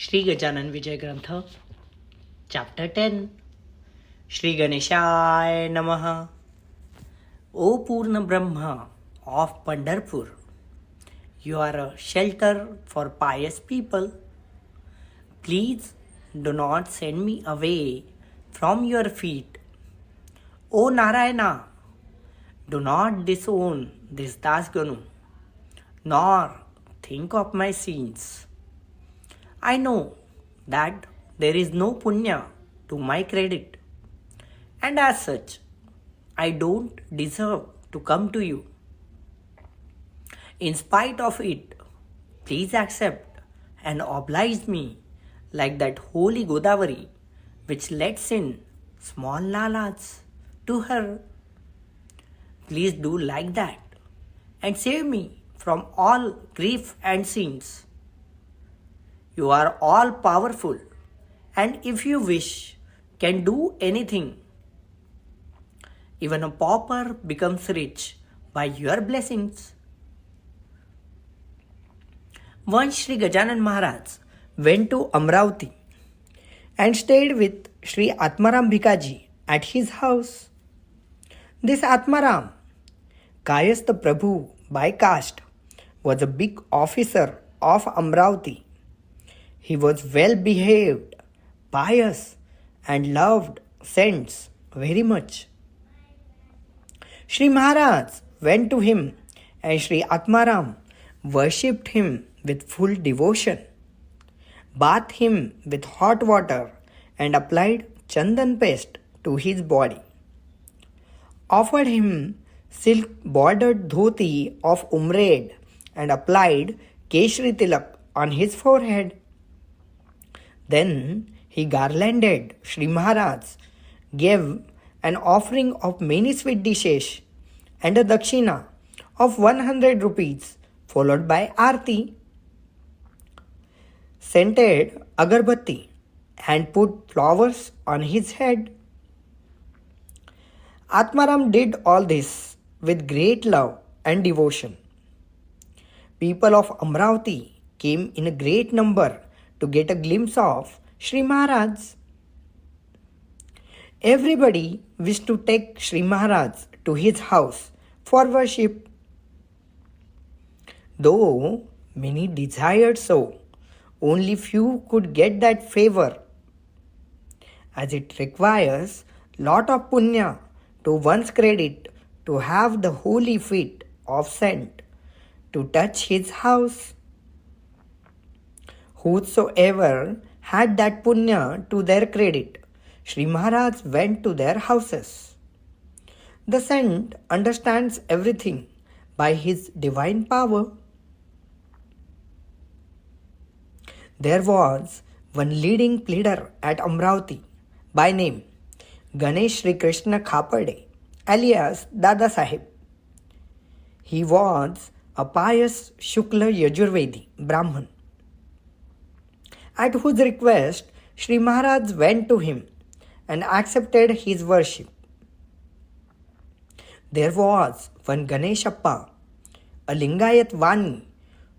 Shri Gajanan Vijay Granth, Chapter 10. Shri Ganeshaya Namaha. O Purna Brahma of Pandharpur, you are a shelter for pious people. Please do not send me away from your feet. O Narayana, do not disown this Dasganu, nor think of my sins. I know that there is no punya to my credit, and as such, I don't deserve to come to you. In spite of it, please accept and oblige me like that holy Godavari which lets in small lalas to her. Please do like that and save me from all grief and sins. You are all powerful, and if you wish, can do anything. Even a pauper becomes rich by your blessings. Once Shri Gajanan Maharaj went to Amravati and stayed with Shri Atmaram Bhikaji at his house. This Atmaram, Kayastha Prabhu by caste, was a big officer of Amravati. He was well behaved, pious, and loved saints very much. Shri Maharaj went to him, and Shri Atmaram worshipped him with full devotion, bathed him with hot water, and applied chandan paste to his body, offered him silk bordered dhoti of umred, and applied keshri tilak on his forehead. Then he garlanded Shri Maharaj, gave an offering of many sweet dishes, and a dakshina of 100 rupees, followed by arti, scented agarbatti, and put flowers on his head. Atmaram did all this with great love and devotion. People of Amravati came in a great number to get a glimpse of Shri Maharaj. Everybody wished to take Shri Maharaj to his house for worship. Though many desired so, only few could get that favor, as it requires lot of punya to one's credit to have the holy feet of saint to touch his house. Whosoever had that punya to their credit, Shri Maharaj went to their houses. The saint understands everything by his divine power. There was one leading pleader at Amravati by name Ganesh Sri Krishna Khapade, alias Dada Sahib. He was a pious Shukla Yajurvedi Brahman, at whose request Shri Maharaj went to him and accepted his worship. There was one Ganeshappa, a Lingayat Vani,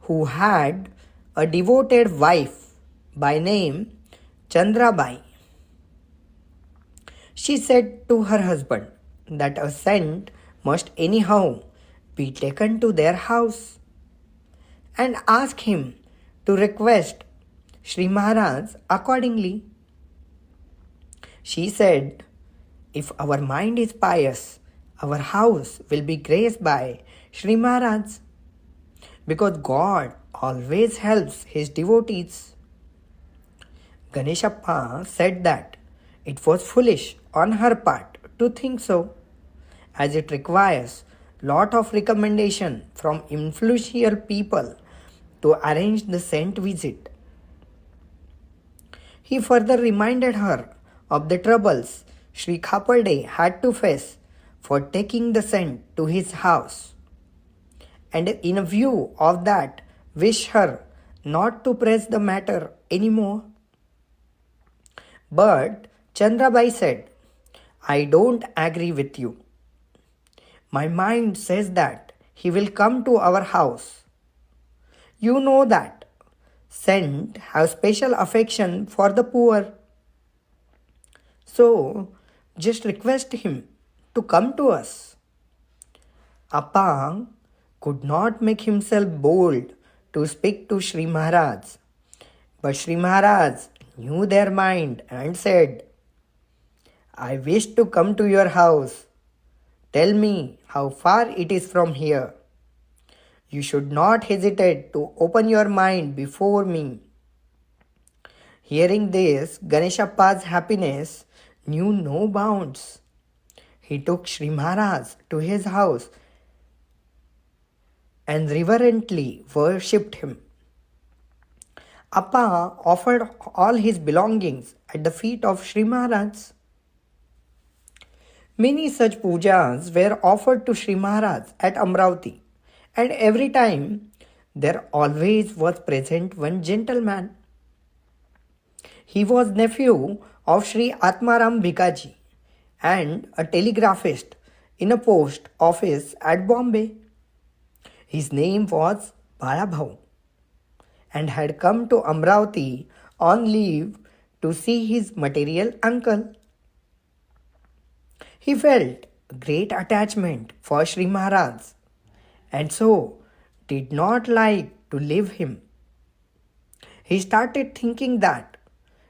who had a devoted wife by name Chandrabai. She said to her husband that a saint must anyhow be taken to their house, and asked him to request Shri Maharaj accordingly. She said, if our mind is pious, our house will be graced by Shri Maharaj, because God always helps his devotees. Ganeshappa said that it was foolish on her part to think so, as it requires lot of recommendation from influential people to arrange the saint visit. He further reminded her of the troubles Shri Khapade had to face for taking the saint to his house, and in a view of that, wished her not to press the matter anymore. But Chandrabai said, I don't agree with you. My mind says that he will come to our house. You know that saint have special affection for the poor. So just request him to come to us. Appa could not make himself bold to speak to Shri Maharaj. But Shri Maharaj knew their mind and said, I wish to come to your house. Tell me how far it is from here. You should not hesitate to open your mind before me. Hearing this, Ganeshappa's happiness knew no bounds. He took Shri Maharaj to his house and reverently worshipped him. Appa offered all his belongings at the feet of Shri Maharaj. Many such pujas were offered to Shri Maharaj at Amravati, and every time there always was present one gentleman. He was nephew of Sri Atmaram Bhikaji and a telegraphist in a post office at Bombay. His name was Balabhau and had come to Amravati on leave to see his material uncle. He felt great attachment for Shri Maharaj and so did not like to leave him. He started thinking that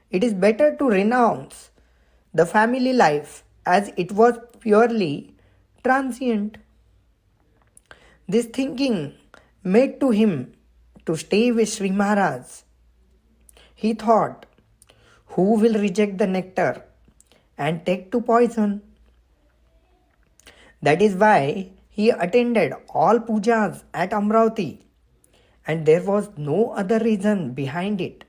it is better to renounce the family life as it was purely transient. This thinking made to him to stay with Shri Maharaj. He thought, who will reject the nectar and take to poison? That is why he attended all pujas at Amravati, and there was no other reason behind it.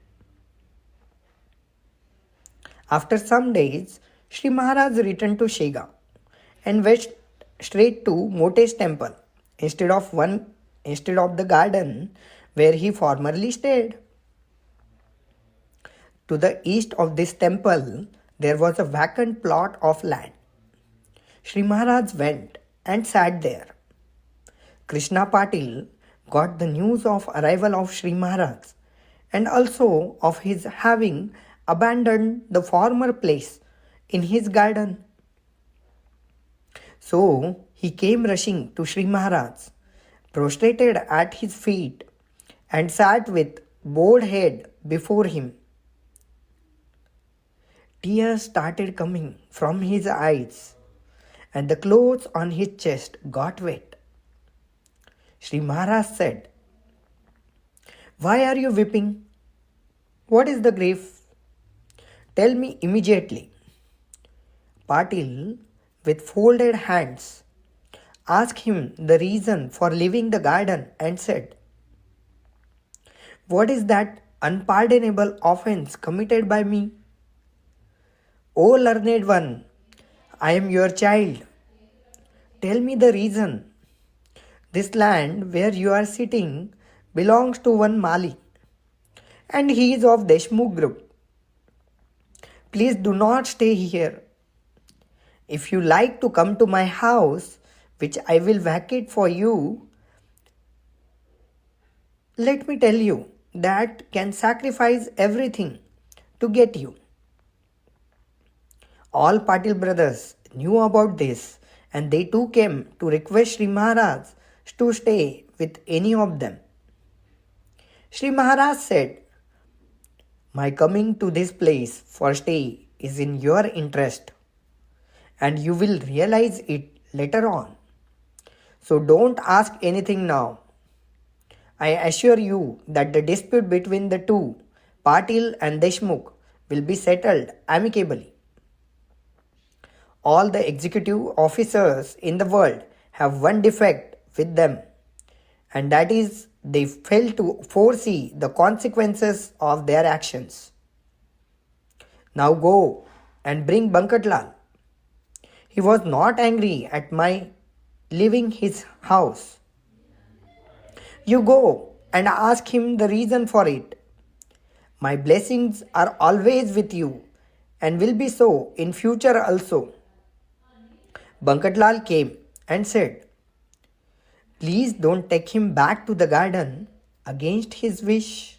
After some days, Shri Maharaj returned to Shega and went straight to Mote's temple instead of the garden where he formerly stayed. To the east of this temple, there was a vacant plot of land. Shri Maharaj went and sat there. Krishna Patil got the news of arrival of Shri Maharaj and also of his having abandoned the former place in his garden. So he came rushing to Shri Maharaj, prostrated at his feet, and sat with bowed head before him. Tears started coming from his eyes, and the clothes on his chest got wet. Shri Maharaj said, Why are you weeping? What is the grief? Tell me immediately. Patil, with folded hands, asked him the reason for leaving the garden and said, What is that unpardonable offense committed by me? O learned one, I am your child. Tell me the reason. This land where you are sitting belongs to one Mali, and he is of Deshmukh group. Please do not stay here. If you like to come to my house, which I will vacate for you, let me tell you that can sacrifice everything to get you. All Patil brothers knew about this, and they too came to request Shri Maharaj to stay with any of them. Shri Maharaj said, My coming to this place for stay is in your interest, and you will realize it later on. So don't ask anything now. I assure you that the dispute between the two, Patil and Deshmukh, will be settled amicably. All the executive officers in the world have one defect with them, and that is they fail to foresee the consequences of their actions. Now go and bring Bankatlal. He was not angry at my leaving his house. You go and ask him the reason for it. My blessings are always with you and will be so in future also. Bankatlal came and said, Please don't take him back to the garden against his wish.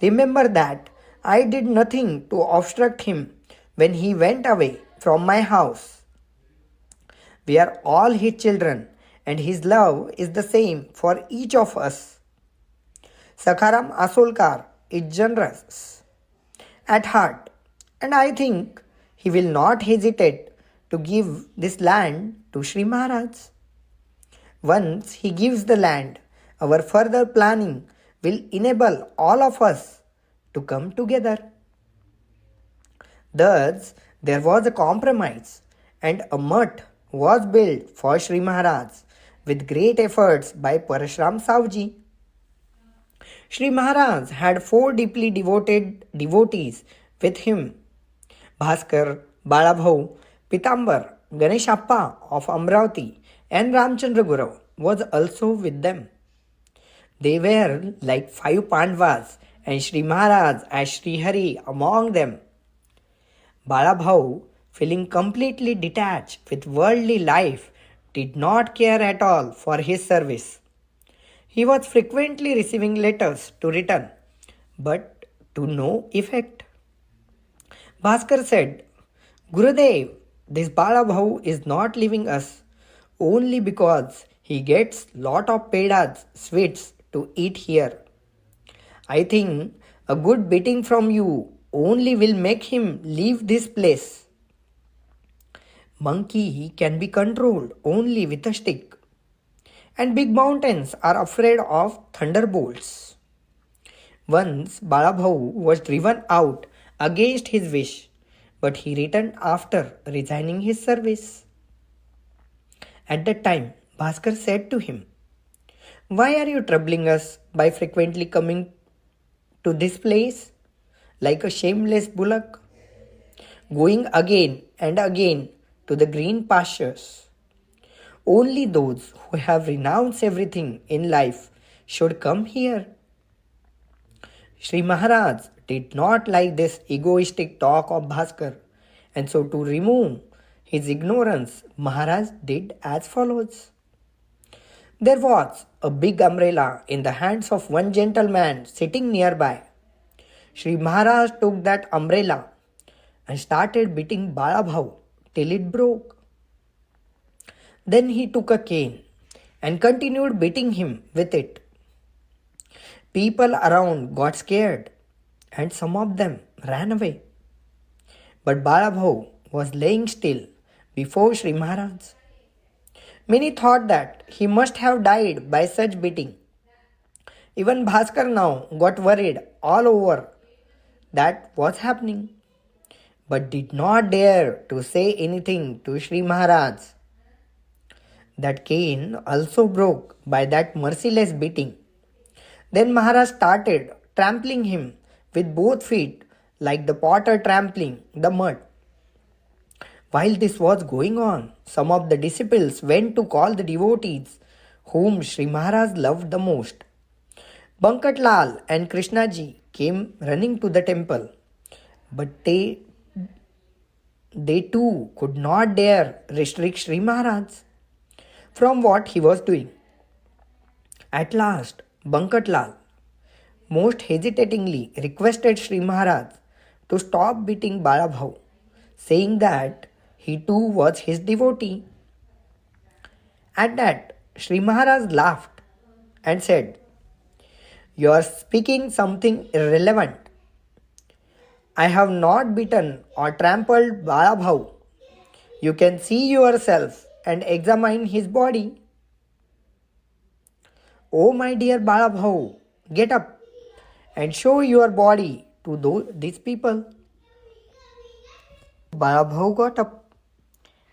Remember that I did nothing to obstruct him when he went away from my house. We are all his children, and his love is the same for each of us. Sakharam Asolkar is generous at heart, and I think he will not hesitate to give this land to Shri Maharaj. Once he gives the land, our further planning will enable all of us to come together. Thus, there was a compromise, and a mutt was built for Shri Maharaj with great efforts by Parashuram Savji. Shri Maharaj had four deeply devoted devotees with him: Bhaskar, Balabhau, Pitambar, Ganeshappa of Amravati, and Ramchandra Guru was also with them. They were like 5 Pandavas, and Shri Maharaj as Shri Hari among them. Balabhau, feeling completely detached with worldly life, did not care at all for his service. He was frequently receiving letters to return, but to no effect. Bhaskar said, Gurudev, this Balabhau is not leaving us only because he gets lot of pedas, sweets to eat here. I think a good beating from you only will make him leave this place. Monkey can be controlled only with a stick, and big mountains are afraid of thunderbolts. Once Balabhau was driven out against his wish, but he returned after resigning his service. At that time, Bhaskar said to him, Why are you troubling us by frequently coming to this place like a shameless bullock, going again and again to the green pastures? Only those who have renounced everything in life should come here. Shri Maharaj did not like this egoistic talk of Bhaskar, and so to remove his ignorance, Maharaj did as follows. There was a big umbrella in the hands of one gentleman sitting nearby. Shri Maharaj took that umbrella and started beating Balabhau till it broke. Then he took a cane and continued beating him with it. People around got scared, and some of them ran away. But Balabhau was laying still before Shri Maharaj. Many thought that he must have died by such beating. Even Bhaskar now got worried all over that was happening, but did not dare to say anything to Shri Maharaj. That cane also broke by that merciless beating. Then Maharaj started trampling him with both feet like the potter trampling the mud. While this was going on, some of the disciples went to call the devotees whom Shri Maharaj loved the most. Bankat Lal and Krishnaji came running to the temple, but they too could not dare restrict Shri Maharaj from what he was doing. At last, Bankat Lal most hesitatingly requested Shri Maharaj to stop beating Balabhau, saying that he too was his devotee. At that, Shri Maharaj laughed and said, You are speaking something irrelevant. I have not beaten or trampled Balabhau. You can see yourself and examine his body. Oh my dear Balabhau, get up and show your body to these people. Balabhau got up,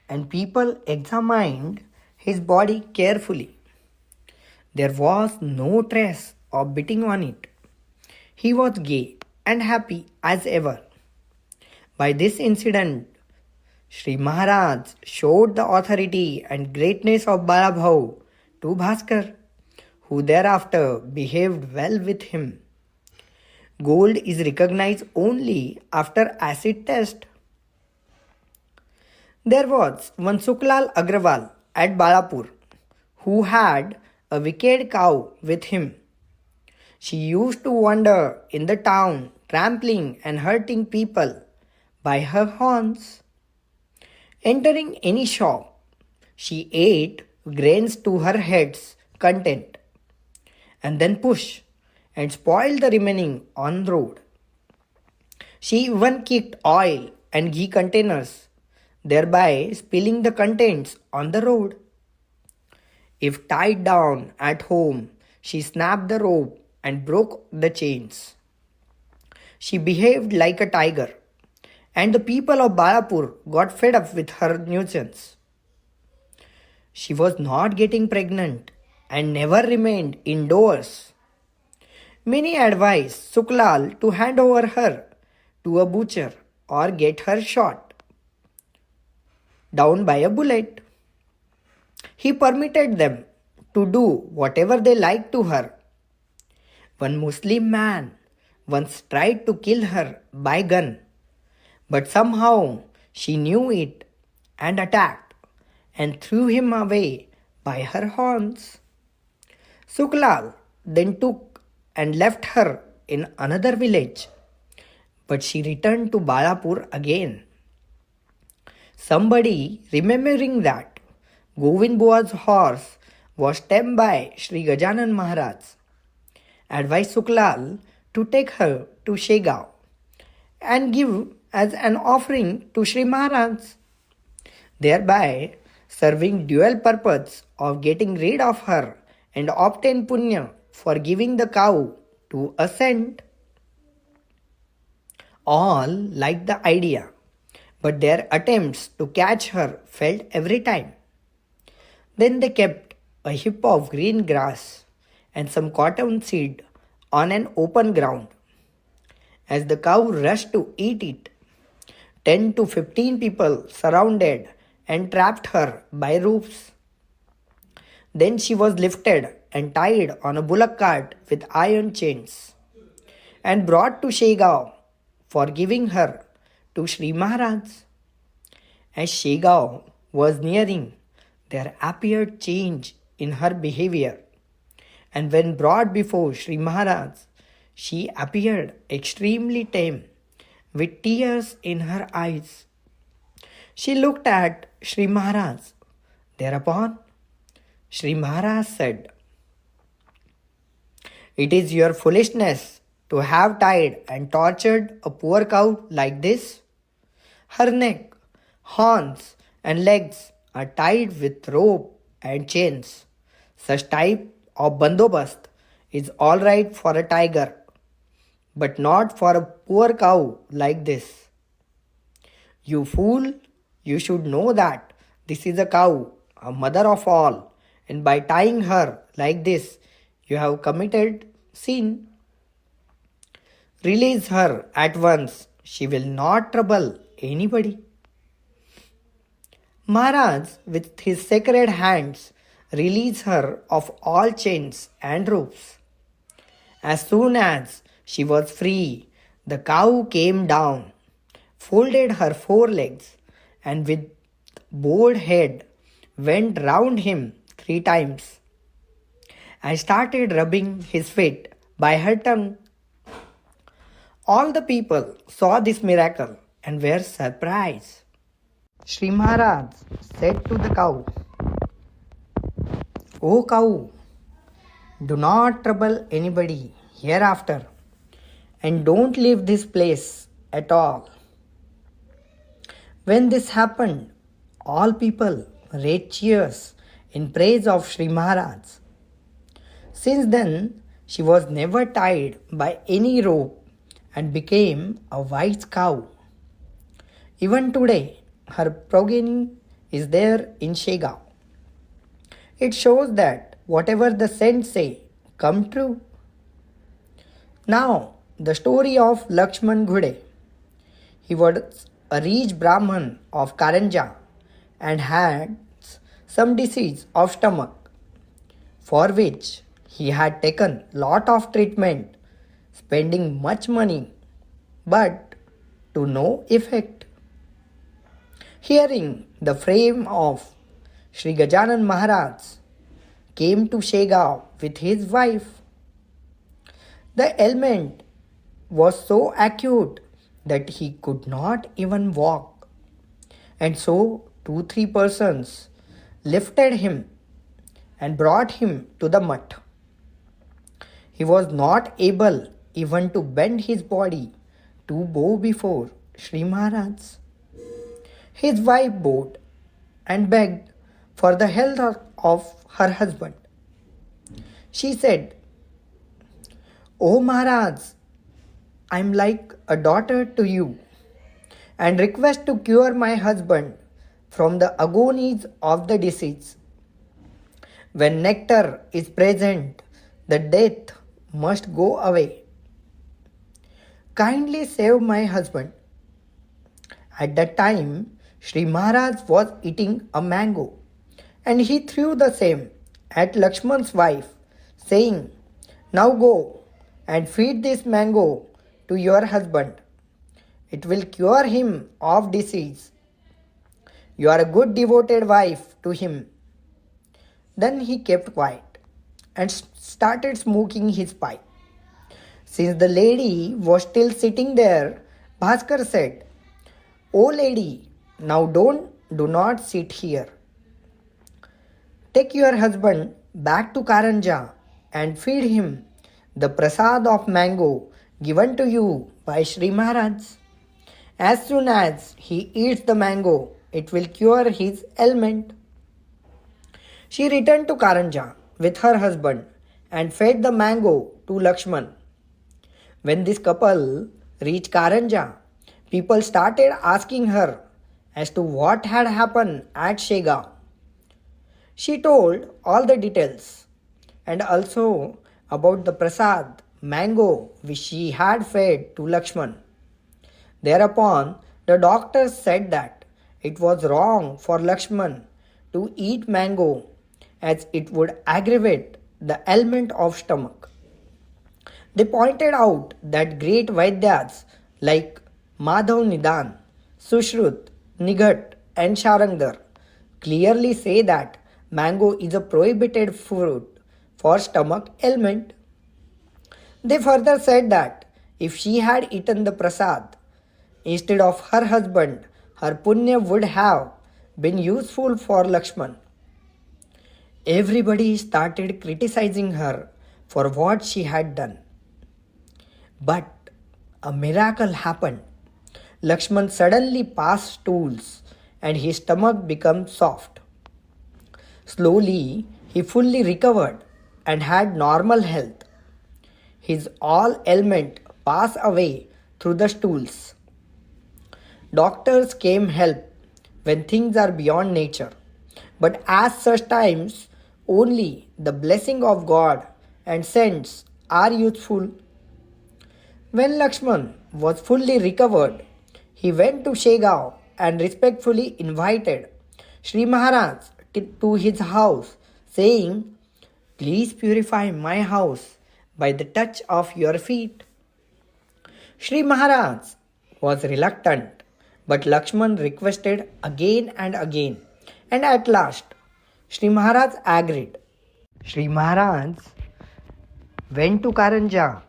and people examined his body carefully. There was no trace of beating on it. He was gay and happy as ever. By this incident, Shri Maharaj showed the authority and greatness of Balabhau to Bhaskar, who thereafter behaved well with him. Gold is recognized only after acid test. There was one Suklal Agrawal at Balapur who had a wicked cow with him. She used to wander in the town, trampling and hurting people by her horns. Entering any shop, she ate grains to her head's content and then push and spoil the remaining on road. She even kicked oil and ghee containers, thereby spilling the contents on the road. If tied down at home, she snapped the rope and broke the chains. She behaved like a tiger, and the people of Balapur got fed up with her nuisance. She was not getting pregnant and never remained indoors. Many advised Suklal to hand over her to a butcher or get her shot down by a bullet. He permitted them to do whatever they liked to her. One Muslim man once tried to kill her by gun, but somehow she knew it and attacked and threw him away by her horns. Suklal then took and left her in another village, but she returned to Balapur again. Somebody, remembering that Govind Bua's horse was tamed by Shri Gajanan Maharaj, advised Suklal to take her to Shegao and give as an offering to Shri Maharaj, thereby serving dual purpose of getting rid of her and obtain punya for giving the cow to a saint. All liked the idea, but their attempts to catch her failed every time. Then they kept a heap of green grass and some cotton seed on an open ground. As the cow rushed to eat it, 10 to 15 people surrounded and trapped her by ropes. Then she was lifted and tied on a bullock cart with iron chains and brought to Shegao for giving her to Shri Maharaj. As Shegao was nearing, there appeared change in her behavior, and when brought before Shri Maharaj, she appeared extremely tame, with tears in her eyes. She looked at Shri Maharaj. Thereupon, Shri Maharaj said, "It is your foolishness to have tied and tortured a poor cow like this. Her neck, horns, and legs are tied with rope and chains. Such type of bandobast is all right for a tiger, but not for a poor cow like this. You fool, you should know that this is a cow, a mother of all, and by tying her like this, you have committed sin. Release her at once, she will not trouble anybody." Maharaj, with his sacred hands, released her of all chains and ropes. As soon as she was free, the cow came down, folded her forelegs, and with bowed head went round him 3 times. I started rubbing his feet by her tongue. All the people saw this miracle and were surprised. Shri Maharaj said to the cow, "O cow, do not trouble anybody hereafter, and don't leave this place at all." When this happened, all people raised cheers in praise of Shri Maharaj. Since then, she was never tied by any rope and became a wise cow. Even today, her progeny is there in Shegao. It shows that whatever the saints say come true. Now, the story of Laxman Ghude. He was a rich Brahman of Karanja and had some disease of stomach, for which he had taken lot of treatment, spending much money, but to no effect. Hearing the fame of Shri Gajanan Maharaj, came to Shegao with his wife. The ailment was so acute that he could not even walk. And so 2-3 persons lifted him and brought him to the mutt. He was not able even to bend his body to bow before Shri Maharaj. His wife bowed and begged for the health of her husband. She said, "O Maharaj, I am like a daughter to you and request to cure my husband from the agonies of the disease. When nectar is present, the death must go away. Kindly save my husband." At that time, Shri Maharaj was eating a mango and he threw the same at Laxman's wife, saying, "Now go and feed this mango to your husband. It will cure him of disease. You are a good devoted wife to him." Then he kept quiet and started smoking his pipe. Since the lady was still sitting there, Bhaskar said, "O lady, now do not sit here. Take your husband back to Karanja and feed him the prasad of mango given to you by Shri Maharaj. As soon as he eats the mango, it will cure his ailment." She returned to Karanja with her husband and fed the mango to Laxman. When this couple reached Karanja, people started asking her as to what had happened at Shega. She told all the details and also about the prasad mango which she had fed to Laxman. Thereupon the doctors said that it was wrong for Laxman to eat mango as it would aggravate the ailment of stomach. They pointed out that great Vaidyas like Madhav Nidan, Sushrut, Nighat and Sharangdar clearly say that mango is a prohibited fruit for stomach ailment. They further said that if she had eaten the prasad instead of her husband, her punya would have been useful for Laxman. Everybody started criticizing her for what she had done. But a miracle happened. Laxman suddenly passed stools and his stomach became soft. Slowly, he fully recovered and had normal health. His all ailment passed away through the stools. Doctors came help when things are beyond nature, but at such times only the blessing of God and saints are useful. When Laxman was fully recovered, he went to Shegaon and respectfully invited Shri Maharaj to his house, saying, "Please purify my house by the touch of your feet." Shri Maharaj was reluctant, but Laxman requested again and again, and at last Shri Maharaj agreed. Shri Maharaj went to Karanja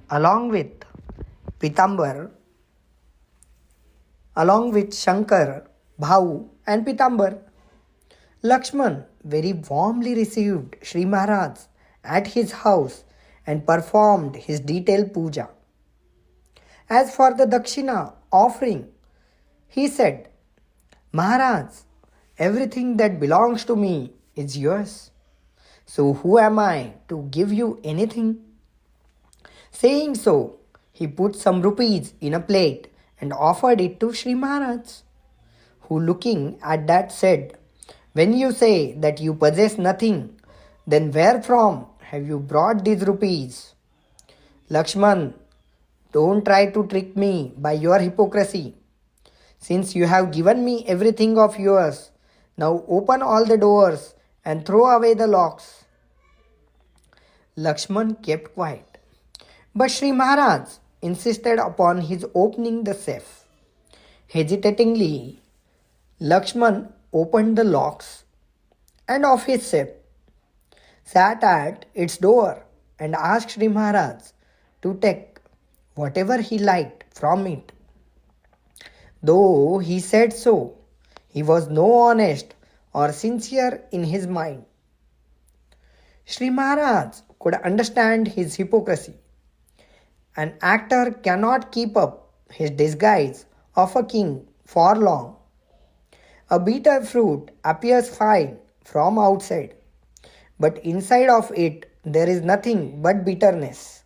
along with Shankar, Bhau and Pitambar. Laxman very warmly received Shri Maharaj at his house and performed his detailed puja. As for the dakshina offering, he said, "Maharaj, everything that belongs to me is yours. So who am I to give you anything?" Saying so, he put some rupees in a plate and offered it to Shri Maharaj, who looking at that said, "When you say that you possess nothing, then where from have you brought these rupees? Laxman, don't try to trick me by your hypocrisy. Since you have given me everything of yours, now open all the doors and throw away the locks." Laxman kept quiet, but Shri Maharaj insisted upon his opening the safe. Hesitatingly, Laxman opened the locks and of his safe, sat at its door and asked Shri Maharaj to take whatever he liked from it. Though he said so, he was no honest or sincere in his mind. Shri Maharaj could understand his hypocrisy. An actor cannot keep up his disguise of a king for long. A bitter fruit appears fine from outside, but inside of it there is nothing but bitterness.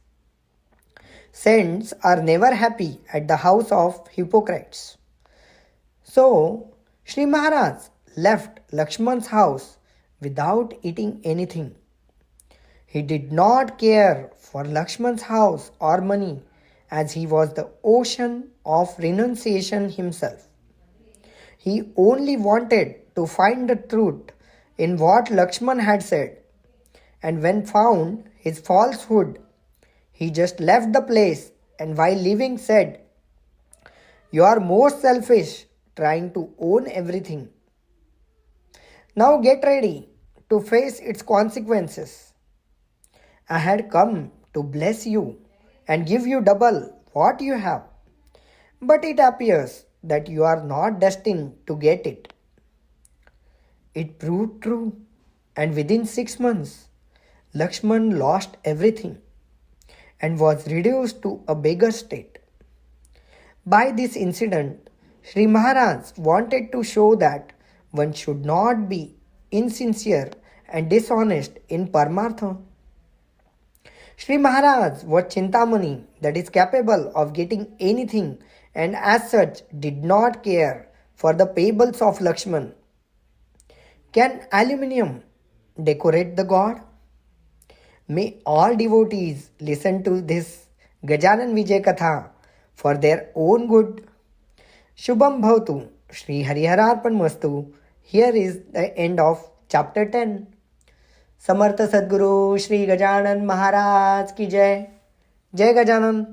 Saints are never happy at the house of hypocrites. So, Shri Maharaj left Laxman's house without eating anything. He did not care for Laxman's house or money, as he was the ocean of renunciation himself. He only wanted to find the truth in what Laxman had said, and when found his falsehood, he just left the place and while leaving said, "You are most selfish, trying to own everything. Now get ready to face its consequences. I had come to bless you and give you double what you have, but it appears that you are not destined to get it." It proved true, and within 6 months, Laxman lost everything and was reduced to a beggar state. By this incident, Shri Maharaj wanted to show that one should not be insincere and dishonest in Paramartha. Shri Maharaj was Chintamani, that is capable of getting anything, and as such did not care for the fables of Laxman. Can aluminium decorate the god? May all devotees listen to this Gajanan Vijay Katha for their own good. Shubham Bhavatu, Shri Harihararpan Mastu. Here is the end of chapter 10. समर्थ सद्गुरु श्री गजानन महाराज की जय. जय गजानन.